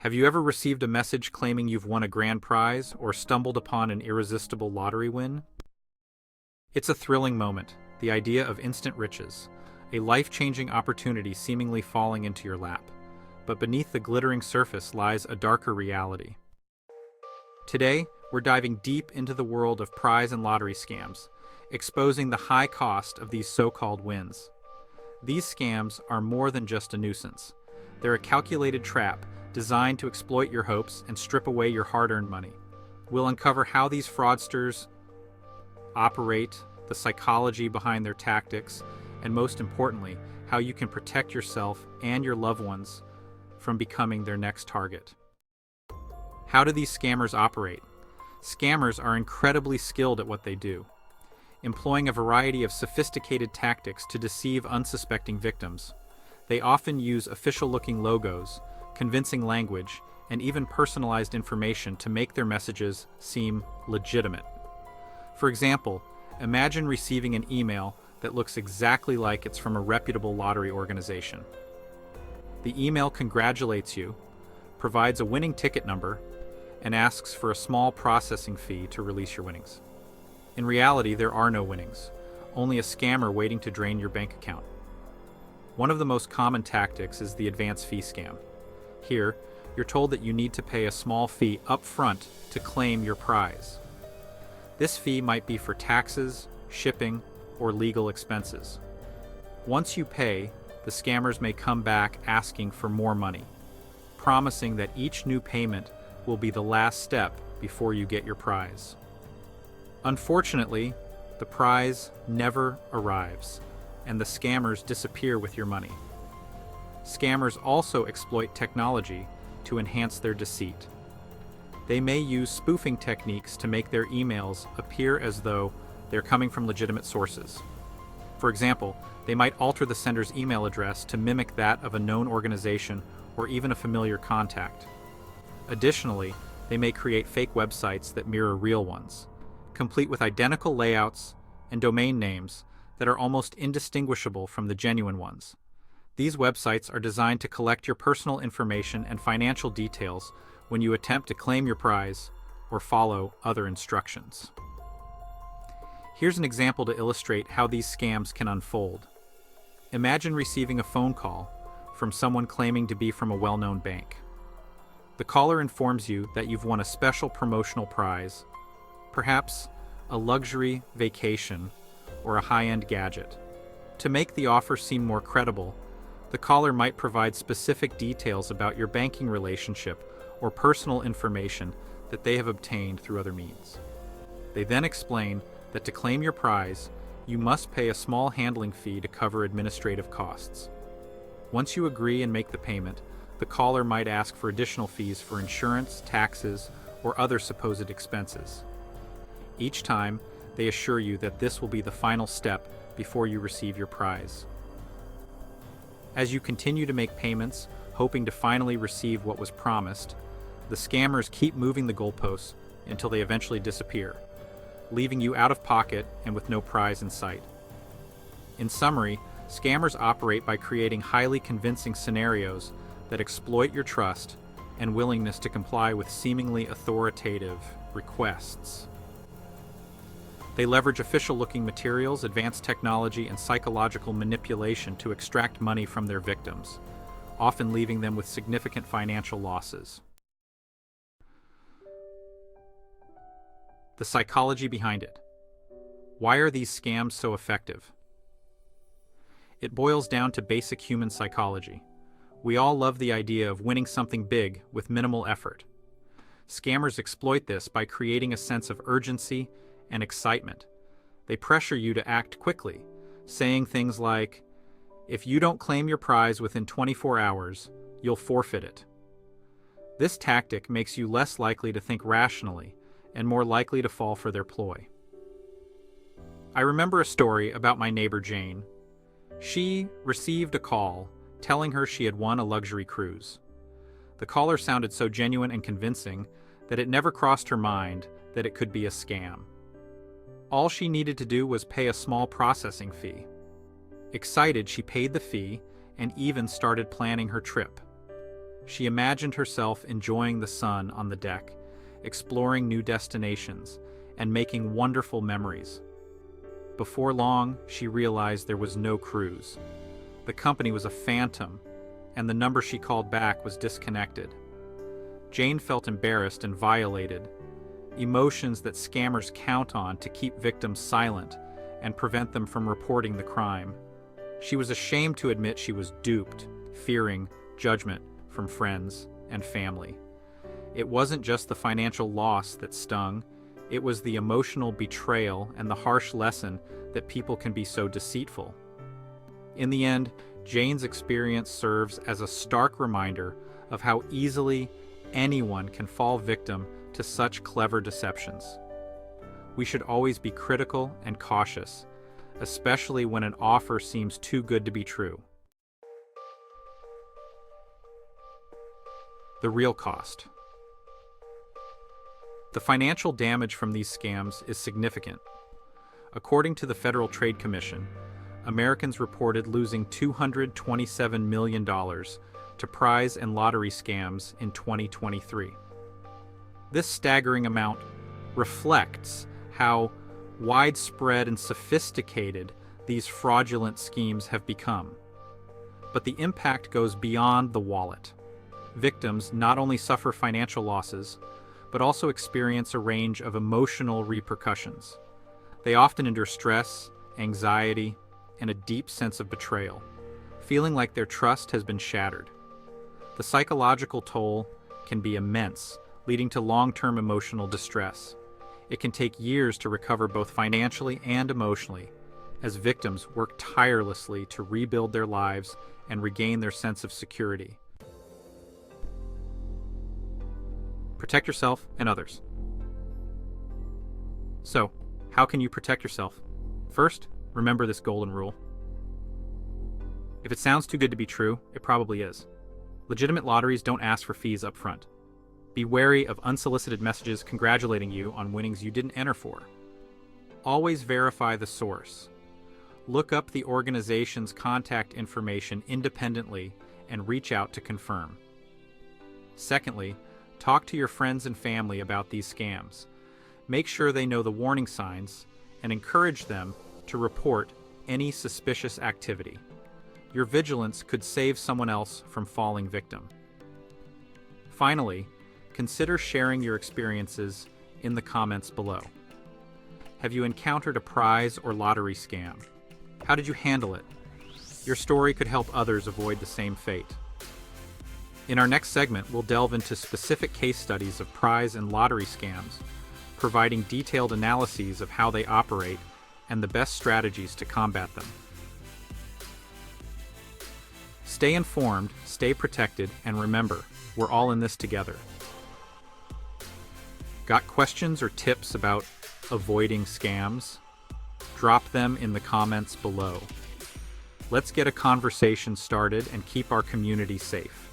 Have you ever received a message claiming you've won a grand prize or stumbled upon an irresistible lottery win? It's a thrilling moment, the idea of instant riches, a life-changing opportunity seemingly falling into your lap. But beneath the glittering surface lies a darker reality. Today, we're diving deep into the world of prize and lottery scams, exposing the high cost of these so-called wins. These scams are more than just a nuisance. They're a calculated trap designed to exploit your hopes and strip away your hard-earned money. We'll uncover how these fraudsters operate, the psychology behind their tactics, and most importantly, how you can protect yourself and your loved ones from becoming their next target. How do these scammers operate? Scammers are incredibly skilled at what they do, employing a variety of sophisticated tactics to deceive unsuspecting victims. They often use official-looking logos, convincing language, and even personalized information to make their messages seem legitimate. For example, imagine receiving an email that looks exactly like it's from a reputable lottery organization. The email congratulates you, provides a winning ticket number, and asks for a small processing fee to release your winnings. In reality, there are no winnings, only a scammer waiting to drain your bank account. One of the most common tactics is the advance fee scam. Here, you're told that you need to pay a small fee up front to claim your prize. This fee might be for taxes, shipping, or legal expenses. Once you pay, the scammers may come back asking for more money, promising that each new payment will be the last step before you get your prize. Unfortunately, the prize never arrives, and the scammers disappear with your money. Scammers also exploit technology to enhance their deceit. They may use spoofing techniques to make their emails appear as though they're coming from legitimate sources. For example, they might alter the sender's email address to mimic that of a known organization or even a familiar contact. Additionally, they may create fake websites that mirror real ones, complete with identical layouts and domain names that are almost indistinguishable from the genuine ones. These websites are designed to collect your personal information and financial details when you attempt to claim your prize or follow other instructions. Here's an example to illustrate how these scams can unfold. Imagine receiving a phone call from someone claiming to be from a well-known bank. The caller informs you that you've won a special promotional prize, perhaps a luxury vacation or a high-end gadget. To make the offer seem more credible, the caller might provide specific details about your banking relationship or personal information that they have obtained through other means. They then explain that to claim your prize, you must pay a small handling fee to cover administrative costs. Once you agree and make the payment, the caller might ask for additional fees for insurance, taxes, or other supposed expenses. Each time, they assure you that this will be the final step before you receive your prize. As you continue to make payments, hoping to finally receive what was promised, the scammers keep moving the goalposts until they eventually disappear, leaving you out of pocket and with no prize in sight. In summary, scammers operate by creating highly convincing scenarios that exploit your trust and willingness to comply with seemingly authoritative requests. They leverage official-looking materials, advanced technology, and psychological manipulation to extract money from their victims, often leaving them with significant financial losses. The psychology behind it. Why are these scams so effective? It boils down to basic human psychology. We all love the idea of winning something big with minimal effort. Scammers exploit this by creating a sense of urgency and excitement. They pressure you to act quickly, saying things like, "If you don't claim your prize within 24 hours, you'll forfeit it." This tactic makes you less likely to think rationally and more likely to fall for their ploy. I remember a story about my neighbor Jane. She received a call telling her she had won a luxury cruise. The caller sounded so genuine and convincing that it never crossed her mind that it could be a scam. All she needed to do was pay a small processing fee. Excited, she paid the fee and even started planning her trip. She imagined herself enjoying the sun on the deck, exploring new destinations, and making wonderful memories. Before long, she realized there was no cruise. The company was a phantom, and the number she called back was disconnected. Jane felt embarrassed and violated, emotions that scammers count on to keep victims silent and prevent them from reporting the crime. She was ashamed to admit she was duped, fearing judgment from friends and family. It wasn't just the financial loss that stung, it was the emotional betrayal and the harsh lesson that people can be so deceitful. In the end, Jane's experience serves as a stark reminder of how easily anyone can fall victim to such clever deceptions. We should always be critical and cautious, especially when an offer seems too good to be true. The real cost. The financial damage from these scams is significant. According to the Federal Trade Commission, Americans reported losing $227 million to prize and lottery scams in 2023. This staggering amount reflects how widespread and sophisticated these fraudulent schemes have become. But the impact goes beyond the wallet. Victims not only suffer financial losses, but also experience a range of emotional repercussions. They often endure stress, anxiety, and a deep sense of betrayal, feeling like their trust has been shattered. The psychological toll can be immense, leading to long-term emotional distress. It can take years to recover both financially and emotionally, as victims work tirelessly to rebuild their lives and regain their sense of security. Protect yourself and others. So, how can you protect yourself? First, remember this golden rule. If it sounds too good to be true, it probably is. Legitimate lotteries don't ask for fees up front. Be wary of unsolicited messages congratulating you on winnings you didn't enter for. Always verify the source. Look up the organization's contact information independently and reach out to confirm. Secondly, talk to your friends and family about these scams. Make sure they know the warning signs and encourage them to report any suspicious activity. Your vigilance could save someone else from falling victim. Finally, consider sharing your experiences in the comments below. Have you encountered a prize or lottery scam? How did you handle it? Your story could help others avoid the same fate. In our next segment, we'll delve into specific case studies of prize and lottery scams, providing detailed analyses of how they operate and the best strategies to combat them. Stay informed, stay protected, and remember, we're all in this together. Got questions or tips about avoiding scams? Drop them in the comments below. Let's get a conversation started and keep our community safe.